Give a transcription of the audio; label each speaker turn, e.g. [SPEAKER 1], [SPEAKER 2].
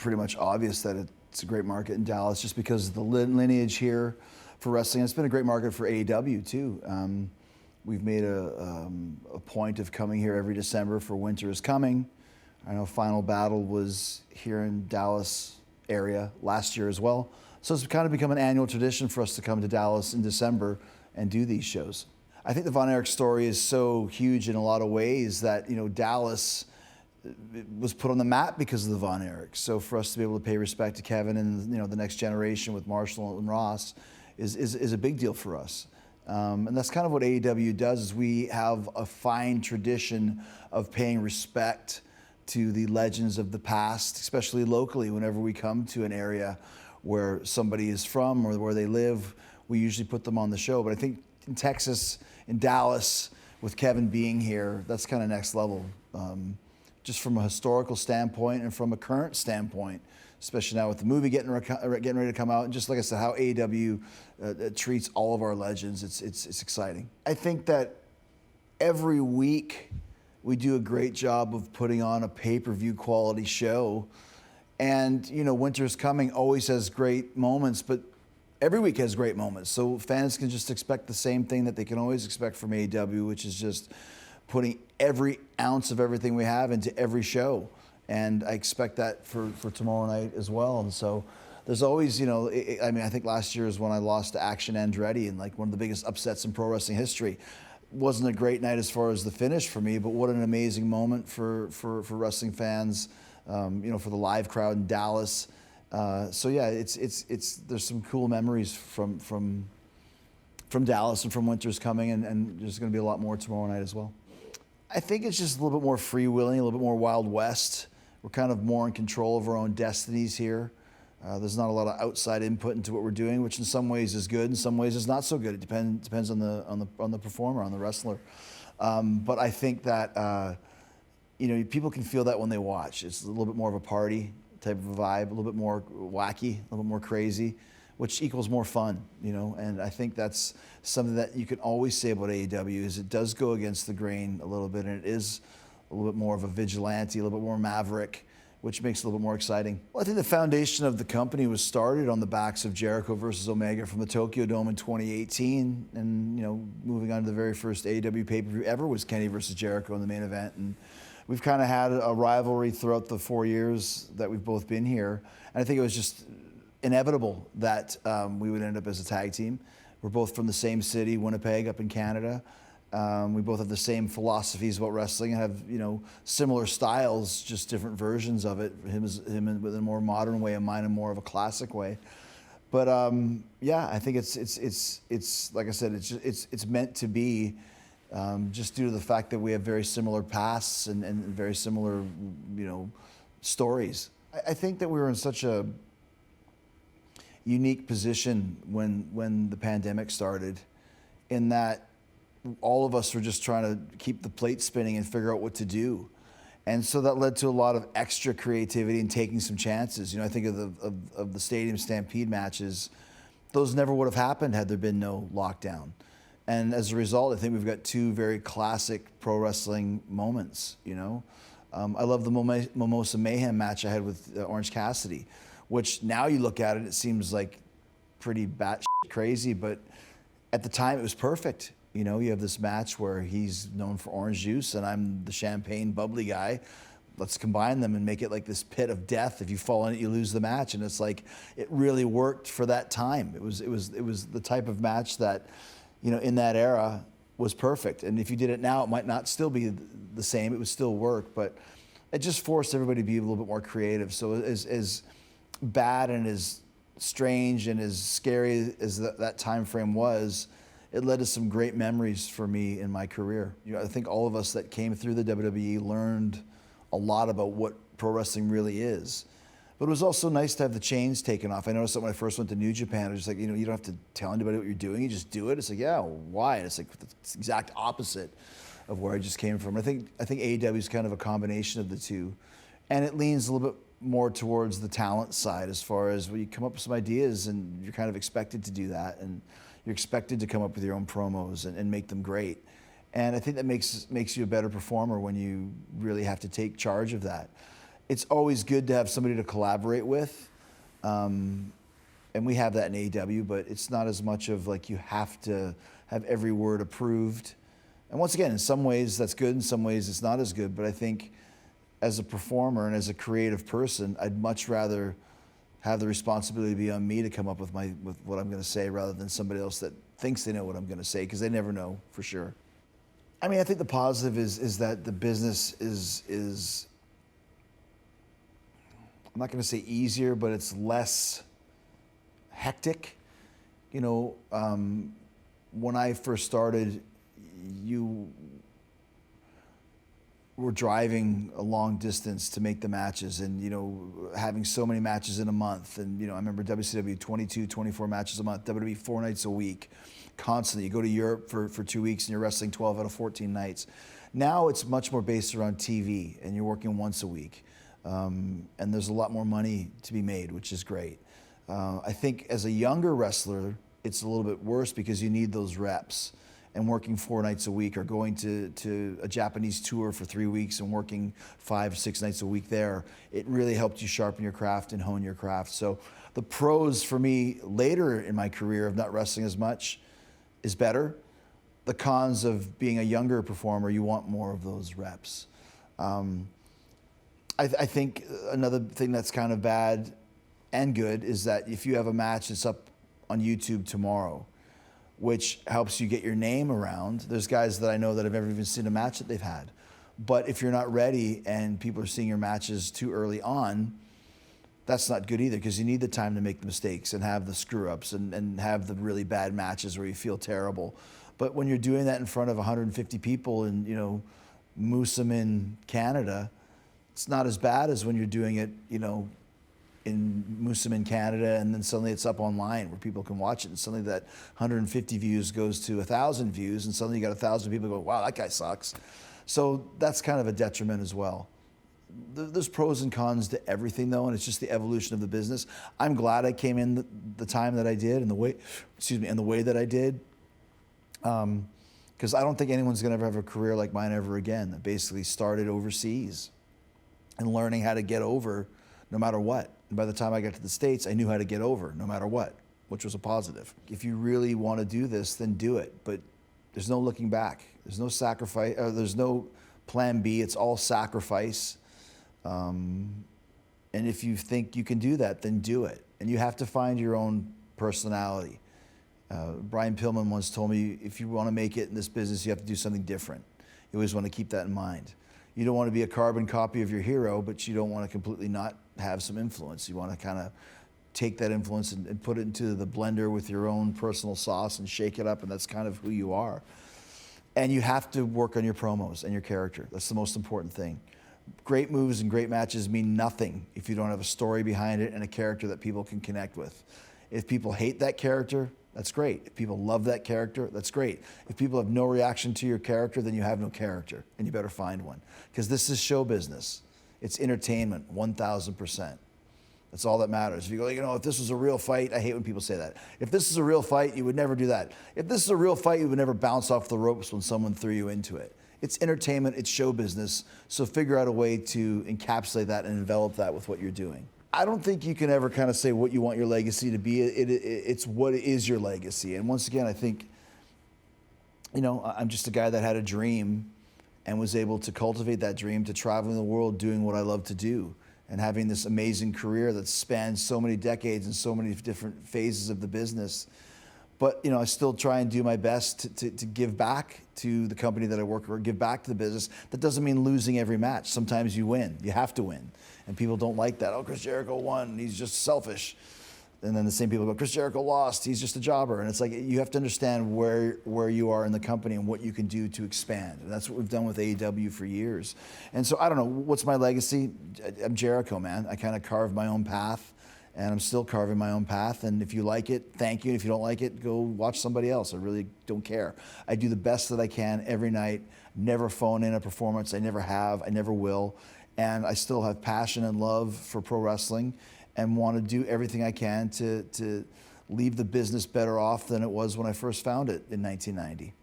[SPEAKER 1] pretty much obvious that it's a great market in Dallas just because of the lineage here for wrestling. It's been a great market for AEW too. We've made a point of coming here every December for Winter is Coming. I know Final Battle was here in Dallas area last year as well. So it's kind of become an annual tradition for us to come to Dallas in December and do these shows. I think the Von Erich story is so huge in a lot of ways that, Dallas was put on the map because of the Von Erich. So for us to be able to pay respect to Kevin and, the next generation with Marshall and Ross is a big deal for us. And that's kind of what AEW does, is we have a fine tradition of paying respect to the legends of the past, especially locally. Whenever we come to an area where somebody is from or where they live, we usually put them on the show. But I think in Texas, in Dallas, with Kevin being here, that's kind of next level. Just from a historical standpoint and from a current standpoint, especially now with the movie getting ready to come out, and just like I said, how AEW treats all of our legends, it's exciting. I think that every week we do a great job of putting on a pay-per-view quality show, and Winter's Coming always has great moments, but every week has great moments. So fans can just expect the same thing that they can always expect from AEW, which is just putting every ounce of everything we have into every show. And I expect that for tomorrow night as well. And so there's always, I think last year is when I lost to Action Andretti, and like one of the biggest upsets in pro wrestling history. Wasn't a great night as far as the finish for me, but what an amazing moment for wrestling fans, for the live crowd in Dallas. So yeah, there's some cool memories from Dallas and from Winter's Coming, and there's going to be a lot more tomorrow night as well. I think it's just a little bit more freewheeling, a little bit more Wild West. We're kind of more in control of our own destinies here. There's not a lot of outside input into what we're doing, which in some ways is good, in some ways is not so good. It depends on the performer, on the wrestler. But I think that people can feel that when they watch. It's a little bit more of a party type of a vibe, a little bit more wacky, a little bit more crazy, which equals more fun, And I think that's something that you can always say about AEW, is it does go against the grain a little bit, and it is a little bit more of a vigilante, a little bit more maverick, which makes it a little bit more exciting. Well, I think the foundation of the company was started on the backs of Jericho versus Omega from the Tokyo Dome in 2018. And, moving on to the very first AEW pay-per-view ever was Kenny versus Jericho in the main event. And we've kind of had a rivalry throughout the 4 years that we've both been here. And I think it was just inevitable that we would end up as a tag team. We're both from the same city, Winnipeg, up in Canada. We both have the same philosophies about wrestling and have, similar styles, just different versions of it. Him with a more modern way, and mine in more of a classic way. But I think it's like I said, it's meant to be, just due to the fact that we have very similar pasts and very similar, stories. I think that we were in such a unique position when the pandemic started, in that all of us were just trying to keep the plate spinning and figure out what to do. And so that led to a lot of extra creativity and taking some chances. I think of the Stadium Stampede matches, those never would have happened had there been no lockdown. And as a result, I think we've got two very classic pro wrestling moments, I love the Mimosa Mayhem match I had with Orange Cassidy, which now you look at it, it seems like pretty batshit crazy, but at the time it was perfect. You have this match where he's known for orange juice and I'm the champagne bubbly guy. Let's combine them and make it like this pit of death. If you fall in it, you lose the match. And it's like, it really worked for that time. It was the type of match that, in that era was perfect. And if you did it now, it might not still be the same. It would still work, but it just forced everybody to be a little bit more creative. So as bad and as strange and as scary as that time frame was, it led to some great memories for me in my career. I think all of us that came through the WWE learned a lot about what pro wrestling really is. But it was also nice to have the chains taken off. I noticed that when I first went to New Japan, it was like, you don't have to tell anybody what you're doing. You just do it. It's like, yeah, why? And it's like the exact opposite of where I just came from. I think AEW is kind of a combination of the two. And it leans a little bit more towards the talent side, as far as when you come up with some ideas and you're kind of expected to do that. And you're expected to come up with your own promos and make them great. And I think that makes you a better performer when you really have to take charge of that. it's always good to have somebody to collaborate with. And we have that in AEW, but it's not as much of like you have to have every word approved. And once again, in some ways that's good, in some ways it's not as good. But I think as a performer and as a creative person, I'd much rather have the responsibility be on me to come up with what I'm going to say rather than somebody else that thinks they know what I'm going to say, because they never know for sure. I mean, I think the positive is that the business is I'm not going to say easier, but it's less hectic. You know, when I first started, you were driving a long distance to make the matches, and, you know, having so many matches in a month. And, you know, I remember WCW 22, 24 matches a month, WWE 4 nights a week, constantly. You go to Europe for 2 weeks and you're wrestling 12 out of 14 nights. Now it's much more based around TV, and you're working once a week. And there's a lot more money to be made, which is great. I think as a younger wrestler, it's a little bit worse because you need those reps. And working 4 nights a week, or going to a Japanese tour for 3 weeks and working 5, 6 nights a week there, it really helped you sharpen your craft and hone your craft. So the pros for me later in my career of not wrestling as much is better. The cons of being a younger performer, you want more of those reps. I think another thing that's kind of bad and good is that if you have a match that's up on YouTube tomorrow, which helps you get your name around. There's guys that I know that have never even seen a match that they've had. But if you're not ready and people are seeing your matches too early on, that's not good either, because you need the time to make the mistakes and have the screw-ups and have the really bad matches where you feel terrible. But when you're doing that in front of 150 people in, you know, Moosomin, Canada, it's not as bad as when you're doing it, you know, in Moosomin, Canada, and then suddenly it's up online where people can watch it, and suddenly that 150 views goes to 1,000 views, and suddenly you got 1,000 people go, wow, that guy sucks. So that's kind of a detriment as well. There's pros and cons to everything, though, and it's just the evolution of the business. I'm glad I came in the time that I did and the way that I did, because I don't think anyone's going to ever have a career like mine ever again, that basically started overseas and learning how to get over no matter what. And by the time I got to the States, I knew how to get over no matter what, which was a positive. If you really want to do this, then do it. But there's no looking back. There's no sacrifice. There's no plan B. It's all sacrifice. And if you think you can do that, then do it. And you have to find your own personality. Brian Pillman once told me, if you want to make it in this business, you have to do something different. You always want to keep that in mind. You don't want to be a carbon copy of your hero, but you don't want to completely not have some influence. You want to kind of take that influence and put it into the blender with your own personal sauce and shake it up, and that's kind of who you are. And you have to work on your promos and your character. That's the most important thing. Great moves and great matches mean nothing if you don't have a story behind it and a character that people can connect with. If people hate that character, that's great. If people love that character, that's great. If people have no reaction to your character, then you have no character, and you better find one. Because this is show business. It's entertainment, 1,000%. That's all that matters. If you go, you know, if this was a real fight, I hate when people say that. If this is a real fight, you would never do that. If this is a real fight, you would never bounce off the ropes when someone threw you into it. It's entertainment, it's show business, so figure out a way to encapsulate that and envelop that with what you're doing. I don't think you can ever kind of say what you want your legacy to be. It's what is your legacy. And once again, I think, you know, I'm just a guy that had a dream and was able to cultivate that dream to traveling the world doing what I love to do and having this amazing career that spans so many decades and so many different phases of the business. But, you know, I still try and do my best to give back to the company that I work for, give back to the business. That doesn't mean losing every match. Sometimes you win. You have to win. And people don't like that. Oh, Chris Jericho won. He's just selfish. And then the same people go, Chris Jericho lost. He's just a jobber. And it's like you have to understand where you are in the company and what you can do to expand. And that's what we've done with AEW for years. And so I don't know. What's my legacy? I'm Jericho, man. I kind of carved my own path. And I'm still carving my own path. And if you like it, thank you. And if you don't like it, go watch somebody else. I really don't care. I do the best that I can every night. Never phone in a performance. I never have. I never will. And I still have passion and love for pro wrestling and want to do everything I can to leave the business better off than it was when I first found it in 1990.